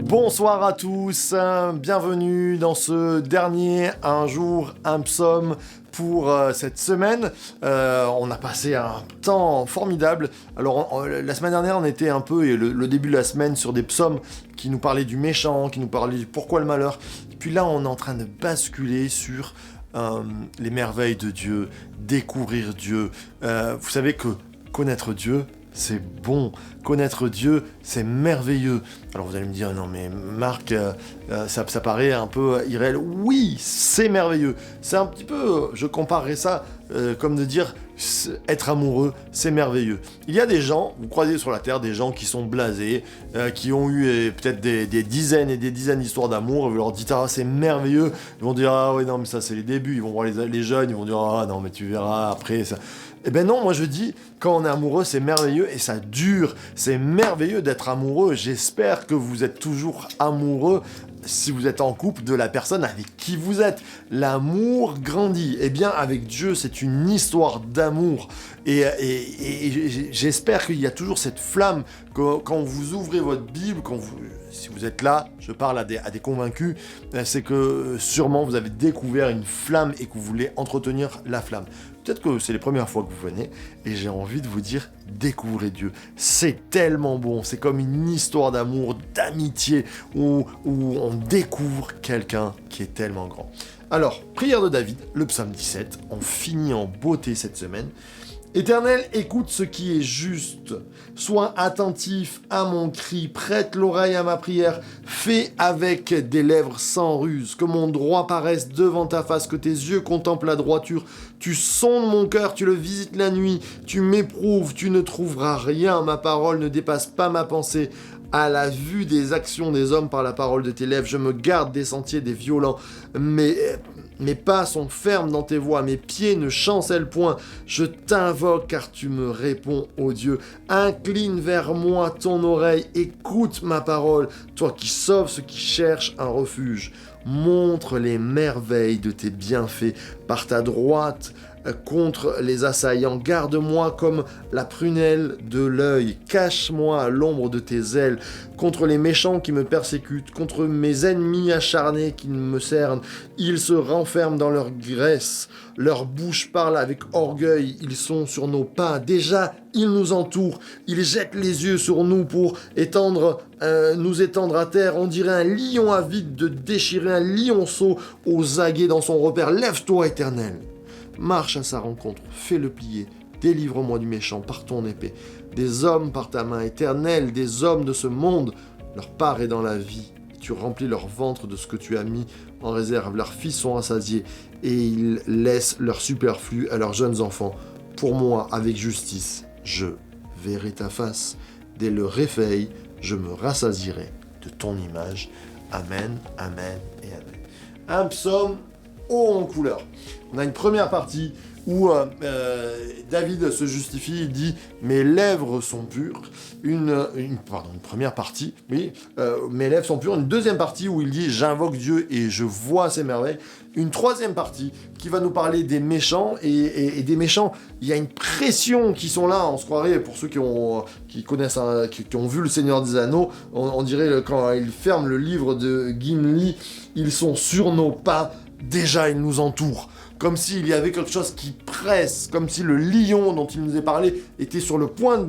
Bonsoir à tous, bienvenue dans ce dernier Un jour, un psaume pour cette semaine. On a passé un temps formidable. Alors, la semaine dernière, on était un peu, et le début de la semaine, sur des psaumes qui nous parlaient du méchant, qui nous parlaient du pourquoi le malheur. Puis là, on est en train de basculer sur les merveilles de Dieu, découvrir Dieu. Vous savez que connaître Dieu, c'est bon. Connaître Dieu, c'est merveilleux. Alors vous allez me dire, non mais Marc, ça paraît un peu irréel. Oui, c'est merveilleux. C'est un petit peu, je comparerais ça comme de dire, être amoureux, c'est merveilleux. Il y a des gens, vous croisez sur la terre, des gens qui sont blasés, qui ont eu peut-être des dizaines et des dizaines d'histoires d'amour, et vous leur dites, ah c'est merveilleux. Ils vont dire, ah oui, non mais ça c'est les débuts. Ils vont voir les jeunes, ils vont dire, ah non mais tu verras après ça. Eh ben non, moi je dis, quand on est amoureux, c'est merveilleux et ça dure. C'est merveilleux d'être amoureux. J'espère que vous êtes toujours amoureux si vous êtes en couple de la personne avec qui vous êtes. L'amour grandit. Eh bien, avec Dieu, c'est une histoire d'amour. Et j'espère qu'il y a toujours cette flamme quand vous ouvrez votre Bible, si vous êtes là, je parle à des convaincus, c'est que sûrement vous avez découvert une flamme et que vous voulez entretenir la flamme. Peut-être que c'est les premières fois que vous venez, et j'ai envie de vous dire, découvrez Dieu. C'est tellement bon, c'est comme une histoire d'amour, d'amitié, où on découvre quelqu'un qui est tellement grand. Alors, prière de David, le psaume 17, on finit en beauté cette semaine. Éternel, écoute ce qui est juste. Sois attentif à mon cri, prête l'oreille à ma prière. Fais avec des lèvres sans ruse, que mon droit paraisse devant ta face, que tes yeux contemplent la droiture. Tu sondes mon cœur, tu le visites la nuit, tu m'éprouves, tu ne trouveras rien. Ma parole ne dépasse pas ma pensée. À la vue des actions des hommes par la parole de tes lèvres, je me garde des sentiers des violents. Mes pas sont fermes dans tes voies, mes pieds ne chancellent point. Je t'invoque car tu me réponds, ô Dieu. Incline vers moi ton oreille, écoute ma parole, toi qui sauves ceux qui cherchent un refuge. Montre les merveilles de tes bienfaits par ta droite contre les assaillants. Garde-moi comme la prunelle de l'œil. Cache-moi à l'ombre de tes ailes. Contre les méchants qui me persécutent, contre mes ennemis acharnés qui me cernent, ils se renferment dans leur graisse. Leur bouche parle avec orgueil. Ils sont sur nos pas. Déjà, ils nous entourent. Ils jettent les yeux sur nous pour nous étendre à terre. On dirait un lion avide de déchirer un lionceau aux aguets dans son repère. Lève-toi, Éternel. Marche à sa rencontre, fais-le plier, délivre-moi du méchant par ton épée. Des hommes par ta main éternelle, des hommes de ce monde, leur part est dans la vie. Tu remplis leur ventre de ce que tu as mis en réserve. Leurs fils sont rassasiés et ils laissent leur superflu à leurs jeunes enfants. Pour moi, avec justice, je verrai ta face. Dès le réveil, je me rassasierai de ton image. Amen, amen et amen. Un psaume haut en couleur. On a une première partie où David se justifie, il dit « Mes lèvres sont pures ». Une première partie, oui, « Mes lèvres sont pures ». Une deuxième partie où il dit « J'invoque Dieu et je vois ses merveilles ». Une troisième partie qui va nous parler des méchants. Et des méchants, il y a une pression qui sont là. On se croirait, pour ceux qui connaissent, qui ont vu Le Seigneur des Anneaux, on dirait quand ils ferment le livre de Gimli, ils sont sur nos pas. Déjà, ils nous entourent, comme s'il y avait quelque chose qui presse, comme si le lion dont il nous est parlé était sur le point de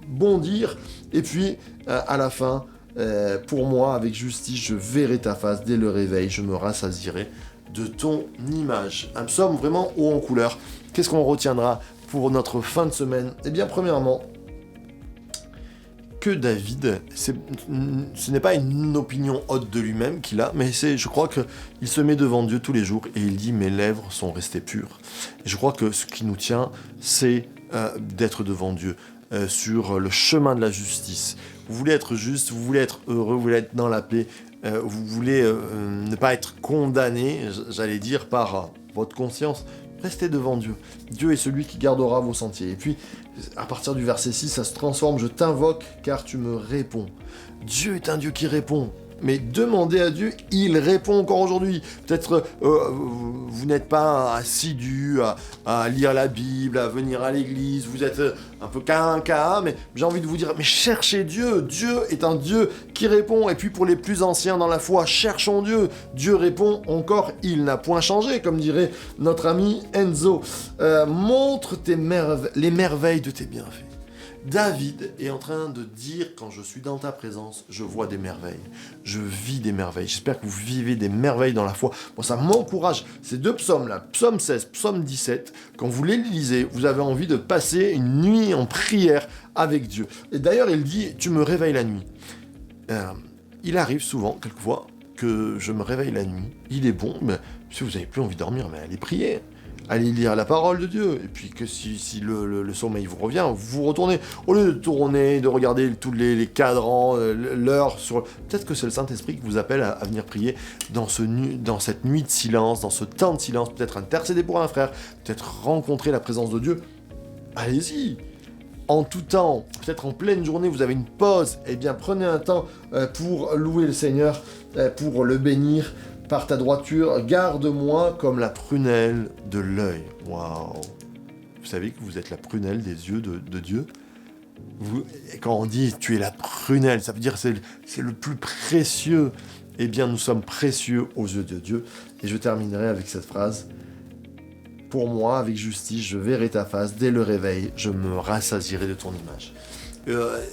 bondir, et puis, à la fin, pour moi, avec justice, je verrai ta face dès le réveil, je me rassasierai de ton image. Un psaume vraiment haut en couleur. Qu'est-ce qu'on retiendra pour notre fin de semaine ? Eh bien, premièrement, que David, ce n'est pas une opinion haute de lui-même qu'il a, mais je crois qu'il se met devant Dieu tous les jours et il dit « Mes lèvres sont restées pures ». Et je crois que ce qui nous tient, c'est d'être devant Dieu, sur le chemin de la justice. Vous voulez être juste, vous voulez être heureux, vous voulez être dans la paix, vous voulez ne pas être condamné, j'allais dire, par votre conscience. Restez devant Dieu. Dieu est celui qui gardera vos sentiers. Et puis, à partir du verset 6, ça se transforme. Je t'invoque car tu me réponds. Dieu est un Dieu qui répond. mais demandez à Dieu, il répond encore aujourd'hui. Peut-être vous n'êtes pas assidu à lire la Bible, à venir à l'église, vous êtes un peu cas, mais j'ai envie de vous dire, mais cherchez Dieu. Dieu est un Dieu qui répond. Et puis pour les plus anciens dans la foi, cherchons Dieu. Dieu répond encore, il n'a point changé, comme dirait notre ami Enzo. Montre les merveilles de tes bienfaits. David est en train de dire, quand je suis dans ta présence, je vois des merveilles, je vis des merveilles. J'espère que vous vivez des merveilles dans la foi. Moi, ça m'encourage. Ces deux psaumes-là, psaume 16, psaume 17, quand vous les lisez, vous avez envie de passer une nuit en prière avec Dieu. Et d'ailleurs, il dit, tu me réveilles la nuit. Il arrive souvent, quelquefois, que je me réveille la nuit. Il est bon, mais si vous n'avez plus envie de dormir, mais allez prier. Allez lire la parole de Dieu, et puis que si le sommeil vous revient, vous retournez. Au lieu de tourner, de regarder tous les cadrans, l'heure, peut-être que c'est le Saint-Esprit qui vous appelle à venir prier dans cette nuit de silence, dans ce temps de silence, peut-être intercéder pour un frère, peut-être rencontrer la présence de Dieu. Allez-y. En tout temps, peut-être en pleine journée, vous avez une pause, eh bien prenez un temps pour louer le Seigneur, pour le bénir. Par ta droiture, garde-moi comme la prunelle de l'œil. Waouh! Vous savez que vous êtes la prunelle des yeux de Dieu? Quand on dit tu es la prunelle, ça veut dire c'est le plus précieux. Eh bien, nous sommes précieux aux yeux de Dieu. Et je terminerai avec cette phrase. Pour moi, avec justice, je verrai ta face. Dès le réveil, je me rassasierai de ton image.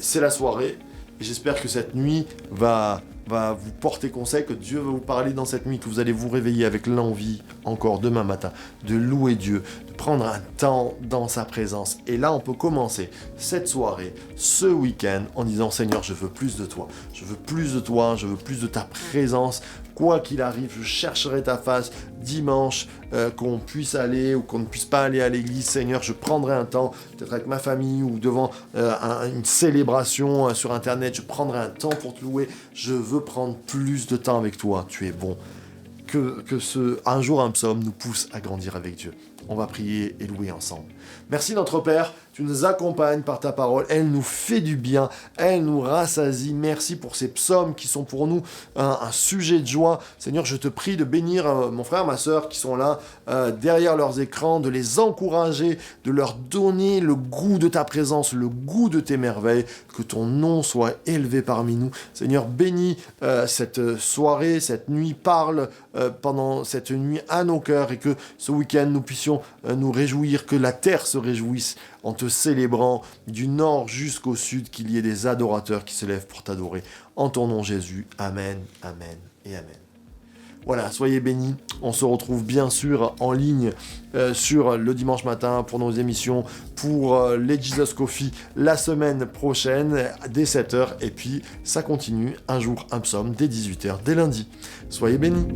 C'est la soirée. Et j'espère que cette nuit va vous porter conseil, que Dieu va vous parler dans cette nuit, que vous allez vous réveiller avec l'envie, encore demain matin, de louer Dieu, de prendre un temps dans sa présence. Et là, on peut commencer cette soirée, ce week-end, en disant « Seigneur, je veux plus de toi. Je veux plus de toi, je veux plus de ta présence. Quoi qu'il arrive, je chercherai ta face. Dimanche, qu'on puisse aller ou qu'on ne puisse pas aller à l'église, Seigneur, je prendrai un temps, peut-être avec ma famille ou devant une célébration sur Internet, je prendrai un temps pour te louer. Je veux prendre plus de temps avec toi. Tu es bon. Que un jour un psaume nous pousse à grandir avec Dieu. On va prier et louer ensemble. Merci notre Père, tu nous accompagnes par ta parole, elle nous fait du bien, elle nous rassasie. Merci pour ces psaumes qui sont pour nous un sujet de joie. Seigneur, je te prie de bénir mon frère, ma sœur qui sont là derrière leurs écrans, de les encourager, de leur donner le goût de ta présence, le goût de tes merveilles, que ton nom soit élevé parmi nous. Seigneur, bénis cette soirée, cette nuit, parle pendant cette nuit à nos cœurs et que ce week-end nous puissions nous réjouir, que la terre se réjouisse en te célébrant du nord jusqu'au sud, qu'il y ait des adorateurs qui se lèvent pour t'adorer. En ton nom Jésus, Amen, Amen et Amen. Voilà, soyez bénis. On se retrouve bien sûr en ligne sur le dimanche matin pour nos émissions, pour les Jesus Coffee la semaine prochaine dès 7h. Et puis ça continue, un jour un psaume dès 18h, dès lundi. Soyez bénis.